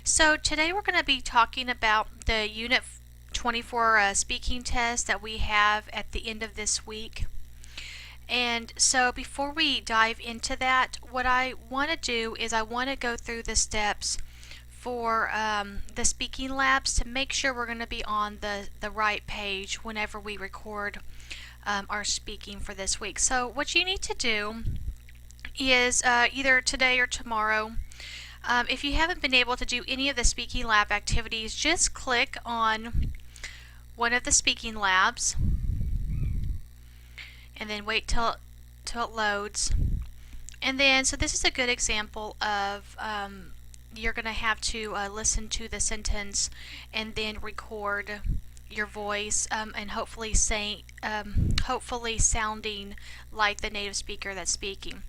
So today we're going to be talking about the Unit 24 speaking test that we have at the end of this week. And so before we dive into that, what I want to do is I want to go through the steps for the speaking labs to make sure we're going to be on the right page whenever we record our speaking for this week. So what you need to do is either today or tomorrow, if you haven't been able to do any of the speaking lab activities, just click on one of the speaking labs and then wait till it loads. And then, so this is a good example of you're going to have to listen to the sentence and then record your voice and hopefully sounding like the native speaker that's speaking.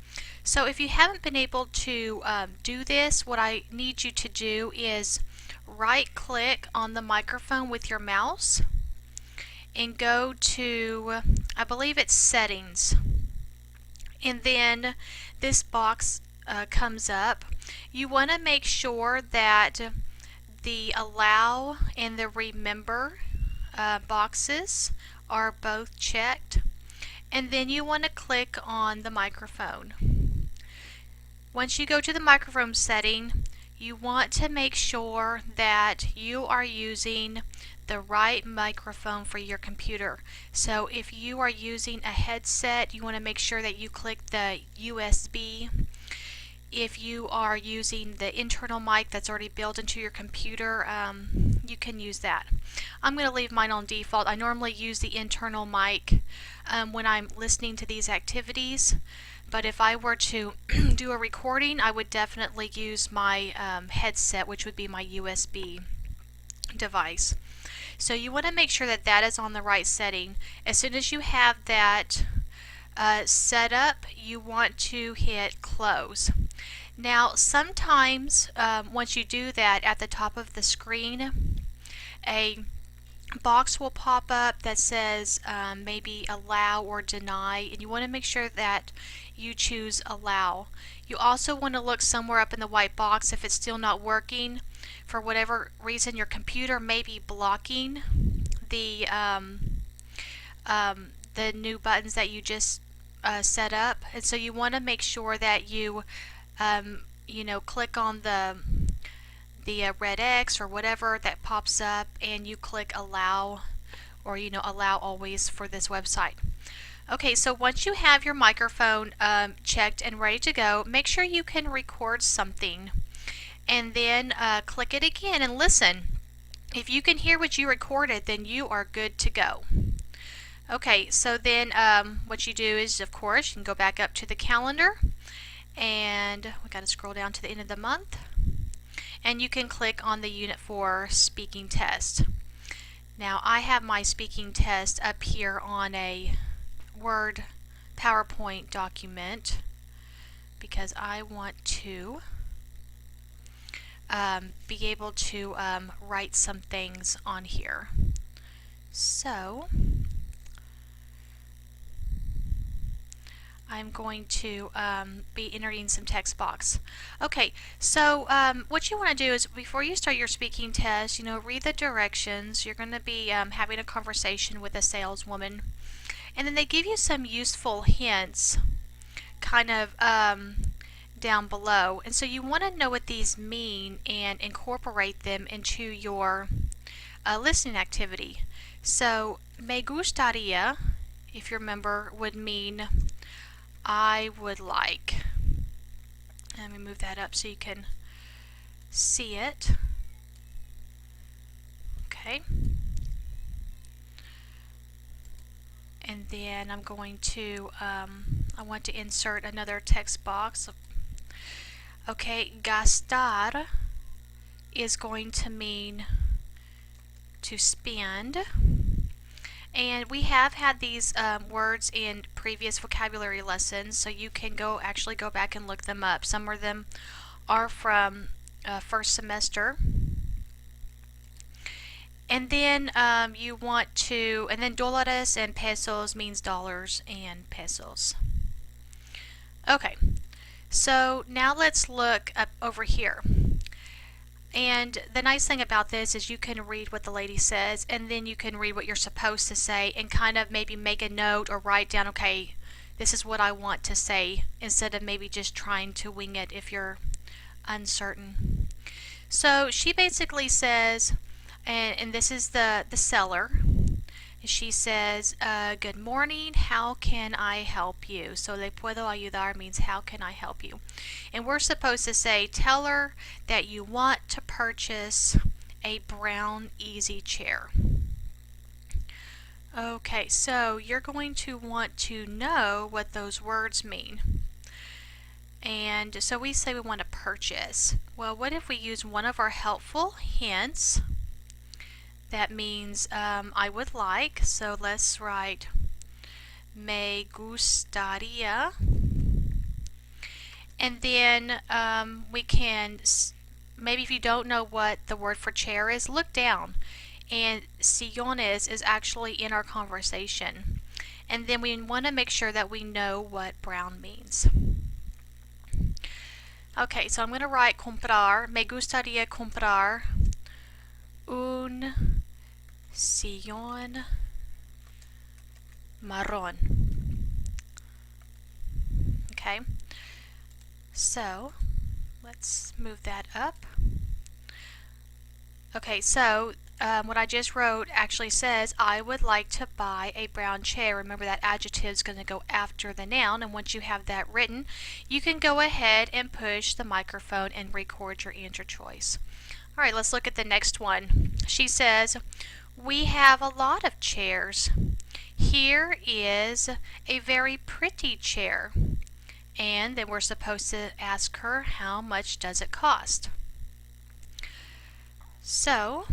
So if you haven't been able to do this, what I need you to do is right click on the microphone with your mouse and go to, I believe it's settings, and then this box comes up. You want to make sure that the allow and the remember boxes are both checked, and then you want to click on the microphone. Once you go to the microphone setting, you want to make sure that you are using the right microphone for your computer. So if you are using a headset, you want to make sure that you click the USB. If you are using the internal mic that's already built into your computer, you can use that. I'm going to leave mine on default. I normally use the internal mic when I'm listening to these activities, but if I were to do a recording, I would definitely use my headset, which would be my USB device. So you want to make sure that that is on the right setting. As soon as you have that set up, you want to hit close. Now sometimes once you do that, at the top of the screen a box will pop up that says maybe allow or deny, and you want to make sure that you choose allow. You also want to look somewhere up in the white box if it's still not working. For whatever reason, your computer may be blocking the new buttons that you just set up, and so you want to make sure that you click on the red X or whatever that pops up, and you click allow, or allow always for this website. Okay, so once you have your microphone checked and ready to go, make sure you can record something, and then click it again and listen. If you can hear what you recorded, then you are good to go. Okay, so then what you do is, of course, you can go back up to the calendar, and we got to scroll down to the end of the month, and you can click on the Unit 4 speaking test. Now I have my speaking test up here on a Word PowerPoint document because I want to be able to write some things on here. So I'm going to be entering some text box. Okay, so what you want to do is, before you start your speaking test, read the directions. You're going to be having a conversation with a saleswoman, and then they give you some useful hints kind of down below, and so you want to know what these mean and incorporate them into your listening activity. So me gustaría, if you remember, would mean I would like. Let me move that up so you can see it. Okay. And then I'm going to, I want to insert another text box. Okay, gastar is going to mean to spend. And we have had these words in previous vocabulary lessons, so you can actually go back and look them up. Some of them are from first semester. And then you want to, and then dólares and pesos means dollars and pesos. Okay, so now let's look up over here. And the nice thing about this is you can read what the lady says, and then you can read what you're supposed to say and kind of maybe make a note or write down, okay, this is what I want to say, instead of maybe just trying to wing it if you're uncertain. So she basically says, and this is the seller, she says, good morning, how can I help you? So le puedo ayudar means how can I help you? And we're supposed to say, tell her that you want to purchase a brown easy chair. Okay, so you're going to want to know what those words mean. And so we say we want to purchase. Well, what if we use one of our helpful hints? That means I would like, so let's write me gustaría. And then we can, maybe if you don't know what the word for chair is, look down. And sillones is actually in our conversation. And then we want to make sure that we know what brown means. Okay, so I'm going to write comprar, me gustaría comprar un sillón marrón. Okay, so let's move that up. Okay, so what I just wrote actually says, I would like to buy a brown chair. Remember that adjective is going to go after the noun, and once you have that written, you can go ahead and push the microphone and record your answer choice. All right, let's look at the next one. She says, we have a lot of chairs. Here is a very pretty chair. And then we're supposed to ask her, how much does it cost? So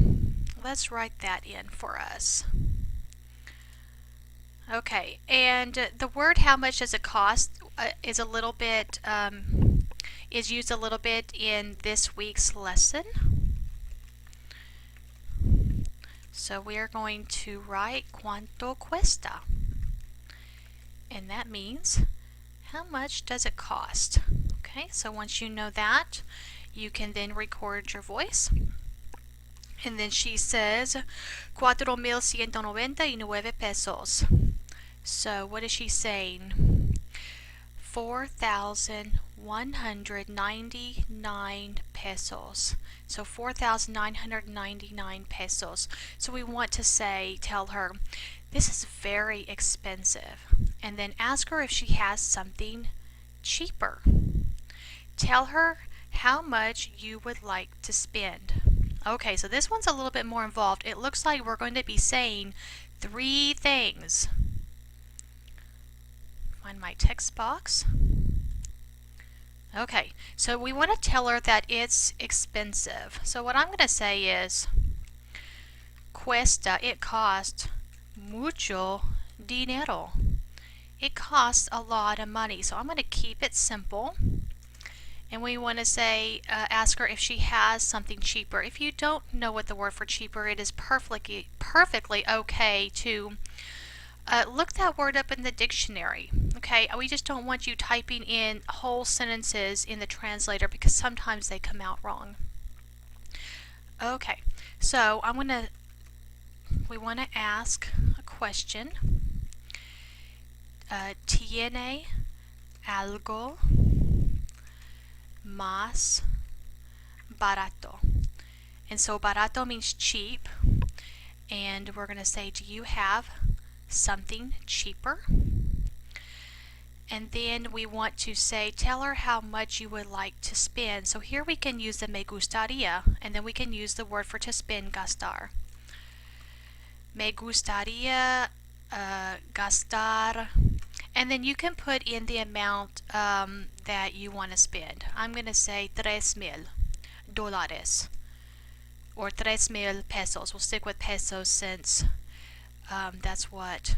let's write that in for us. Okay, and the word how much does it cost is a little bit, is used a little bit in this week's lesson. So we are going to write cuánto cuesta. And that means, how much does it cost? Okay, so once you know that, you can then record your voice. And then she says, 4,199 pesos. So what is she saying? 4,199 pesos. So 4,999 pesos. So we want to say, tell her, this is very expensive. And then ask her if she has something cheaper. Tell her how much you would like to spend. Okay, so this one's a little bit more involved. It looks like we're going to be saying 3 things. Find my text box. Okay, so we want to tell her that it's expensive. So what I'm going to say is, cuesta, it costs mucho dinero. It costs a lot of money. So I'm going to keep it simple. And we want to say, ask her if she has something cheaper. If you don't know what the word for cheaper, it is perfectly okay to look that word up in the dictionary. Okay, we just don't want you typing in whole sentences in the translator because sometimes they come out wrong. Okay, so we want to ask a question. ¿Tiene algo más barato? And so barato means cheap, and we're going to say, do you have something cheaper? And then we want to say, tell her how much you would like to spend. So here we can use the me gustaría, and then we can use the word for to spend, gastar. Me gustaría gastar. And then you can put in the amount that you want to spend. I'm going to say $3,000 or 3,000 pesos. We'll stick with pesos since that's what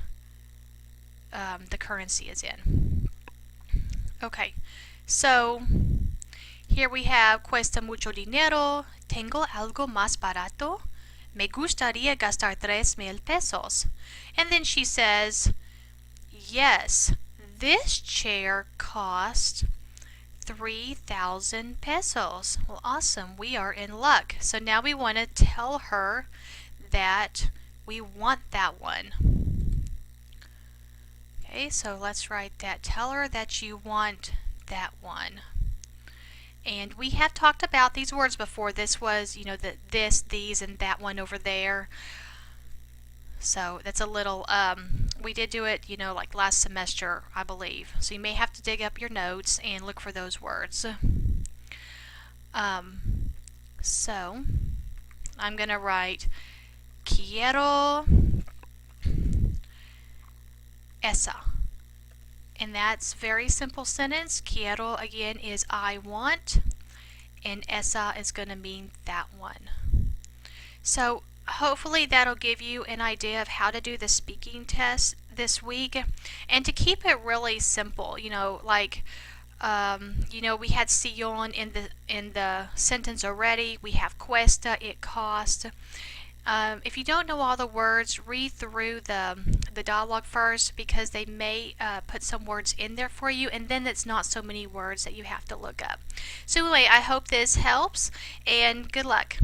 the currency is in. Okay, so here we have cuesta mucho dinero, tengo algo más barato, me gustaría gastar 3,000 pesos. And then she says, yes, this chair cost 3,000 pesos. Well, awesome. We are in luck. So now we want to tell her that we want that one. Okay, so let's write that. Tell her that you want that one. And we have talked about these words before. This was, this, these, and that one over there. So that's a little, we did do it, like last semester, I believe. So you may have to dig up your notes and look for those words. So I'm going to write quiero esa. And that's very simple sentence. Quiero, again, is I want, and esa is going to mean that one. So hopefully that'll give you an idea of how to do the speaking test this week, and to keep it really simple. We had sillon in the sentence already. We have cuesta, it cost. If you don't know all the words, read through the dialogue first, because they may put some words in there for you, and then it's not so many words that you have to look up. So anyway, I hope this helps, and good luck.